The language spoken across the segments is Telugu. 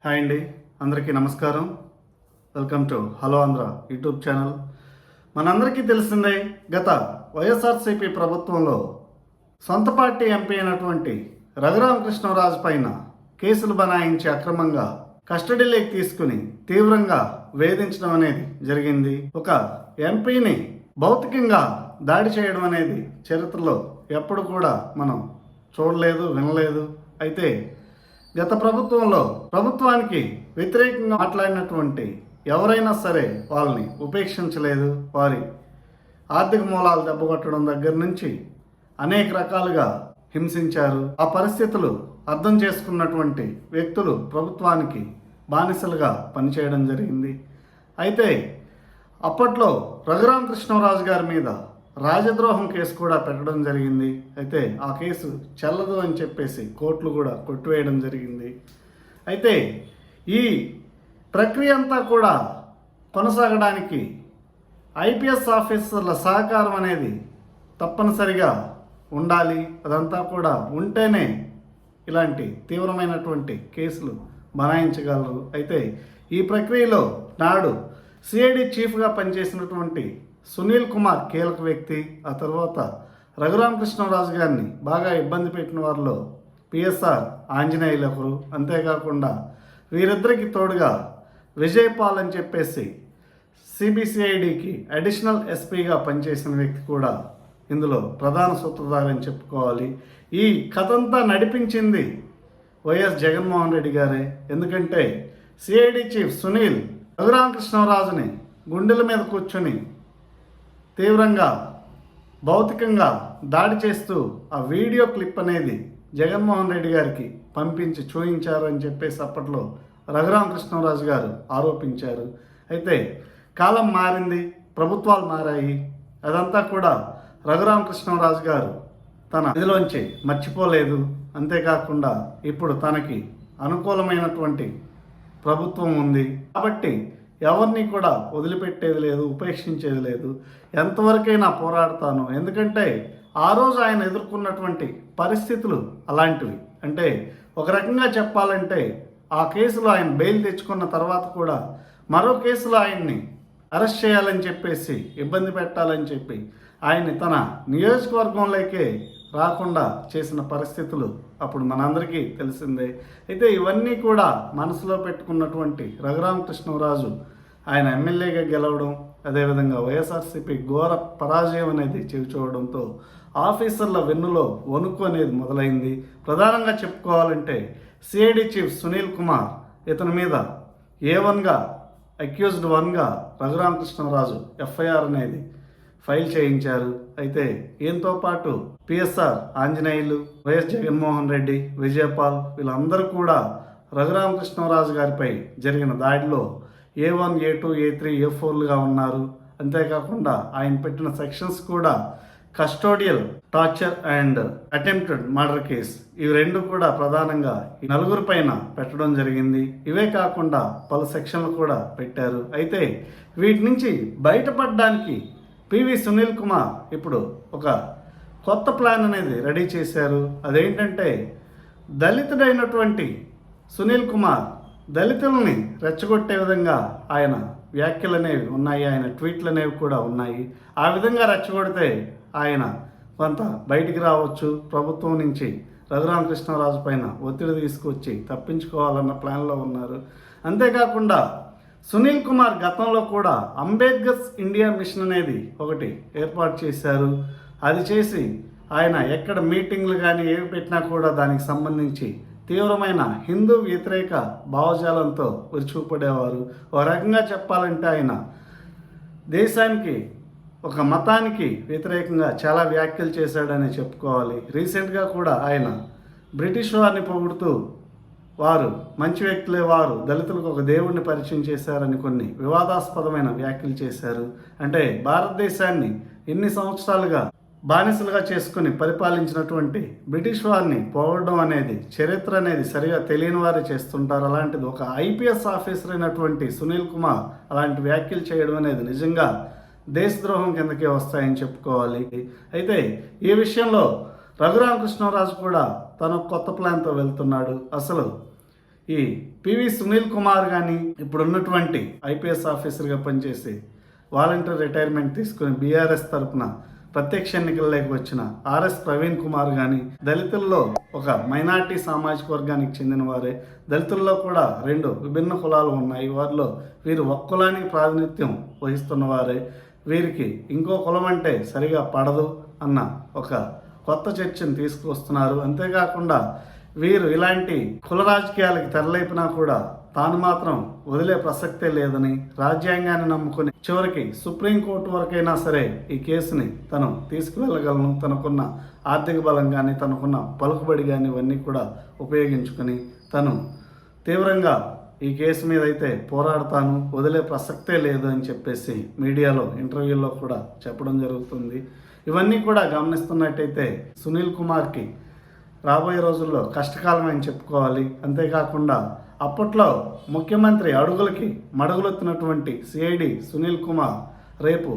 హాయ్ అండి, అందరికీ నమస్కారం. Welcome to hello Andhra YouTube channel. మనందరికీ తెలిసిందే, గత వైఎస్ఆర్సీపీ ప్రభుత్వంలో సొంత పార్టీ ఎంపీ అయినటువంటి రఘురామకృష్ణరాజు పైన కేసులు బనాయించి అక్రమంగా కస్టడీలోకి తీసుకుని తీవ్రంగా వేధించడం అనేది జరిగింది. ఒక ఎంపీని భౌతికంగా దాడి చేయడం అనేది చరిత్రలో ఎప్పుడు కూడా మనం చూడలేదు, వినలేదు. అయితే గత ప్రభుత్వంలో ప్రభుత్వానికి వ్యతిరేకంగా మాట్లాడినటువంటి ఎవరైనా సరే వాళ్ళని ఉపేక్షించలేదు. వారి ఆర్థిక మూలాలు దెబ్బకొట్టడం దగ్గర నుంచి అనేక రకాలుగా హింసించారు. ఆ పరిస్థితులు అర్థం చేసుకున్నటువంటి వ్యక్తులు ప్రభుత్వానికి బానిసలుగా పనిచేయడం జరిగింది. అయితే అప్పట్లో రఘురామకృష్ణరాజు గారి మీద రాజద్రోహం కేసు కూడా పెట్టడం జరిగింది. అయితే ఆ కేసు చెల్లదు అని చెప్పేసి కోర్టులు కూడా కొట్టివేయడం జరిగింది. అయితే ఈ ప్రక్రియ అంతా కూడా కొనసాగడానికి ఐపీఎస్ ఆఫీసర్ల సహకారం అనేది తప్పనిసరిగా ఉండాలి. అదంతా కూడా ఉంటేనే ఇలాంటి తీవ్రమైనటువంటి కేసులు బనాయించగలరు. అయితే ఈ ప్రక్రియలో నాడు సిఐడి చీఫ్గా పనిచేసినటువంటి సునీల్ కుమార్ కీలక వ్యక్తి. ఆ తర్వాత రఘురామకృష్ణరాజు గారిని బాగా ఇబ్బంది పెట్టిన వారిలో పిఎస్ఆర్ ఆంజనేయులు ఒకరు. అంతేకాకుండా వీరిద్దరికి తోడుగా విజయపాల్ అని చెప్పేసి సిబిసిఐడికి అడిషనల్ ఎస్పీగా పనిచేసిన వ్యక్తి కూడా ఇందులో ప్రధాన సూత్రధారని చెప్పుకోవాలి. ఈ కథంతా నడిపించింది వైఎస్ జగన్మోహన్ రెడ్డి గారే. ఎందుకంటే సిఐడి చీఫ్ సునీల్ రఘురామకృష్ణరాజుని గుండెల మీద కూర్చొని తీవ్రంగా భౌతికంగా దాడి చేస్తూ ఆ వీడియో క్లిప్ అనేది జగన్మోహన్ రెడ్డి గారికి పంపించి చూయించారు అని చెప్పేసి అప్పట్లో రఘురామకృష్ణరాజు గారు ఆరోపించారు. అయితే కాలం మారింది, ప్రభుత్వాలు మారాయి. అదంతా కూడా రఘురామకృష్ణరాజు గారు తన ఇదిలోంచి మర్చిపోలేదు. అంతేకాకుండా ఇప్పుడు తనకి అనుకూలమైనటువంటి ప్రభుత్వం ఉంది కాబట్టి ఎవరిని కూడా వదిలిపెట్టేది లేదు, ఉపేక్షించేది లేదు. ఎంతవరకైనా పోరాడతాను. ఎందుకంటే ఆ రోజు ఆయన ఎదుర్కొన్నటువంటి పరిస్థితులు అలాంటివి. అంటే ఒక రకంగా చెప్పాలంటే ఆ కేసులో ఆయన బెయిల్ తెచ్చుకున్న తర్వాత కూడా మరో కేసులో ఆయన్ని అరెస్ట్ చేయాలని చెప్పేసి, ఇబ్బంది పెట్టాలని చెప్పి ఆయన్ని తన నియోజకవర్గంలోకే రాకుండా చేసిన పరిస్థితులు అప్పుడు మనందరికీ తెలిసిందే. అయితే ఇవన్నీ కూడా మనసులో పెట్టుకున్నటువంటి రఘురామకృష్ణరాజు ఆయన ఎమ్మెల్యేగా గెలవడం, అదేవిధంగా వైఎస్ఆర్సీపీ ఘోర పరాజయం అనేది చెవిచూడడంతో ఆఫీసర్ల వెన్నులో వణుకు అనేది మొదలైంది. ప్రధానంగా చెప్పుకోవాలంటే సిఐడి చీఫ్ సునీల్ కుమార్ ఇతని మీద A1గా అక్యూజ్డ్ 1గా రఘురామకృష్ణరాజు ఎఫ్ఐఆర్ అనేది ఫైల్ చేయించారు. అయితే ఈయనతో పాటు పిఎస్ఆర్ ఆంజనేయులు, వైఎస్ జగన్మోహన్ రెడ్డి, విజయపాల్ వీళ్ళందరూ కూడా రఘురామకృష్ణరాజు గారిపై జరిగిన దాడిలో A1, A2, A3, A4లుగా ఉన్నారు. అంతేకాకుండా ఆయన పెట్టిన సెక్షన్స్ కూడా custodial torture and attempted murder case, ఇవి రెండు కూడా ప్రధానంగా ఈ నలుగురు పైన పెట్టడం జరిగింది. ఇవే కాకుండా పలు సెక్షన్లు కూడా పెట్టారు. అయితే వీటి నుంచి బయటపడడానికి పివి సునీల్ కుమార్ ఇప్పుడు ఒక కొత్త ప్లాన్ అనేది రెడీ చేశారు. అదేంటంటే దళితుడైనటువంటి సునీల్ కుమార్ దళితులని రెచ్చగొట్టే విధంగా ఆయన వ్యాఖ్యలు అనేవి ఉన్నాయి, ఆయన ట్వీట్లు అనేవి కూడా ఉన్నాయి. ఆ విధంగా రెచ్చగొడితే ఆయన కొంత బయటికి రావచ్చు, ప్రభుత్వం నుంచి రఘురామకృష్ణరాజు పైన ఒత్తిడి తీసుకొచ్చి తప్పించుకోవాలన్న ప్లాన్లో ఉన్నారు. అంతేకాకుండా సునీల్ కుమార్ గతంలో కూడా అంబేద్కర్స్ ఇండియా మిషన్ అనేది ఒకటి ఏర్పాటు చేశారు. అది చేసి ఆయన ఎక్కడ మీటింగ్లు కానీ ఏవి పెట్టినా కూడా దానికి సంబంధించి తీవ్రమైన హిందూ వ్యతిరేక భావజాలంతో విరుచుకుపడేవారు. ఒక రకంగా చెప్పాలంటే ఆయన దేశానికి, ఒక మతానికి వ్యతిరేకంగా చాలా వ్యాఖ్యలు చేశాడని చెప్పుకోవాలి. రీసెంట్గా కూడా ఆయన బ్రిటిష్ వారిని పొగుడుతూ వారు మంచి వ్యక్తులే, వారు దళితులకు ఒక దేవుడిని పరిచయం చేశారని కొన్ని వివాదాస్పదమైన వ్యాఖ్యలు చేశారు. అంటే భారతదేశాన్ని ఎన్ని సంవత్సరాలుగా బానిసలుగా చేసుకుని పరిపాలించినటువంటి బ్రిటిష్ వారిని పోగొట్టడం అనేది, చరిత్ర అనేది సరిగా తెలియని వారే చేస్తుంటారు. అలాంటిది ఒక ఐపీఎస్ ఆఫీసర్ అయినటువంటి సునీల్ కుమార్ అలాంటి వ్యాఖ్యలు చేయడం అనేది నిజంగా దేశద్రోహం కిందకే వస్తాయని చెప్పుకోవాలి. అయితే ఈ విషయంలో రఘురామకృష్ణరాజు కూడా తన కొత్త ప్లాన్తో వెళ్తున్నాడు. అసలు ఈ పివి సునీల్ కుమార్ కానీ ఇప్పుడున్నటువంటి ఐపీఎస్ ఆఫీసర్గా పనిచేసి వాలంటీర్ రిటైర్మెంట్ తీసుకుని బీఆర్ఎస్ తరఫున ప్రత్యక్ష ఎన్నికల్లోకి వచ్చిన ఆర్ఎస్ ప్రవీణ్ కుమార్ కానీ దళితుల్లో ఒక మైనార్టీ సామాజిక వర్గానికి చెందిన వారే. దళితుల్లో కూడా 2 విభిన్న కులాలు ఉన్నాయి. వారిలో వీరు ఒక కులానికి ప్రాతినిధ్యం వహిస్తున్న వారే. వీరికి ఇంకో కులం అంటే సరిగా పడదు అన్న ఒక కొత్త చర్చను తీసుకువస్తున్నారు. అంతేకాకుండా వీరు ఇలాంటి కుల రాజకీయాలకు తెరలేపినా కూడా తాను మాత్రం వదిలే ప్రసక్తే లేదని, రాజ్యాంగాన్ని నమ్ముకుని చివరికి సుప్రీంకోర్టు వరకైనా సరే ఈ కేసుని తను తీసుకువెళ్ళగలను, తనకున్న ఆర్థిక బలం కానీ తనకున్న పలుకుబడి కానీ ఇవన్నీ కూడా ఉపయోగించుకొని తను తీవ్రంగా ఈ కేసు మీద అయితే పోరాడతాను, వదిలే ప్రసక్తే లేదు అని చెప్పేసి మీడియాలో ఇంటర్వ్యూల్లో కూడా చెప్పడం జరుగుతుంది. ఇవన్నీ కూడా గమనిస్తున్నట్టయితే సునీల్ కుమార్కి రాబోయే రోజుల్లో కష్టకాలం అని చెప్పుకోవాలి. అంతేకాకుండా అప్పట్లో ముఖ్యమంత్రి అడుగులకి మడుగులెత్తినటువంటి సిఐడి సునీల్ కుమార్ రేపు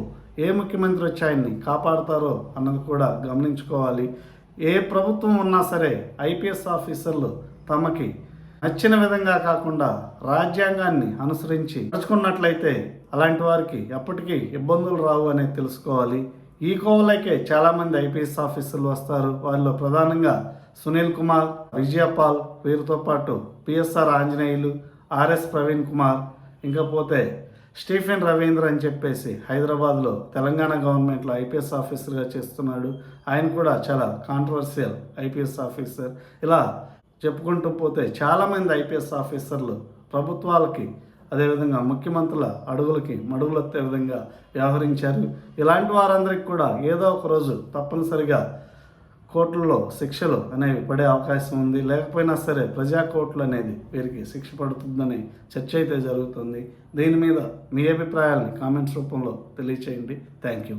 ఏ ముఖ్యమంత్రి వచ్చి ఆయన్ని కాపాడుతారో అన్నది కూడా గమనించుకోవాలి. ఏ ప్రభుత్వం ఉన్నా సరే ఐపీఎస్ ఆఫీసర్లు తమకి నచ్చిన విధంగా కాకుండా రాజ్యాంగాన్ని అనుసరించి నడుచుకున్నట్లయితే అలాంటి వారికి ఎప్పటికీ ఇబ్బందులు రావు అనేది తెలుసుకోవాలి. ఈ కోవలకే చాలామంది ఐపీఎస్ ఆఫీసర్లు వస్తారు. వారిలో ప్రధానంగా సునీల్ కుమార్, విజయపాల్, వీరితో పాటు పిఎస్ఆర్ ఆంజనేయులు, ఆర్ఎస్ ప్రవీణ్ కుమార్, ఇంకపోతే స్టీఫెన్ రవీంద్ర అని చెప్పేసి హైదరాబాద్లో తెలంగాణ గవర్నమెంట్లో ఐపీఎస్ ఆఫీసర్గా చేస్తున్నాడు. ఆయన కూడా చాలా కాంట్రవర్షియల్ ఐపీఎస్ ఆఫీసర్. ఇలా చెప్పుకుంటూ పోతే చాలామంది ఐపీఎస్ ఆఫీసర్లు ప్రభుత్వాలకి అదేవిధంగా ముఖ్యమంత్రుల అడుగులకి మడుగులెత్తే విధంగా వ్యవహరించారు. ఇలాంటి వారందరికీ కూడా ఏదో ఒక రోజు తప్పనిసరిగా కోర్టుల్లో శిక్షలు అనేవి పడే అవకాశం ఉంది. లేకపోయినా సరే ప్రజా కోర్టులు అనేది వీరికి శిక్ష పడుతుందని చర్చ అయితే జరుగుతుంది. దీని మీద మీ అభిప్రాయాలని కామెంట్స్ రూపంలో తెలియచేయండి. Thank you.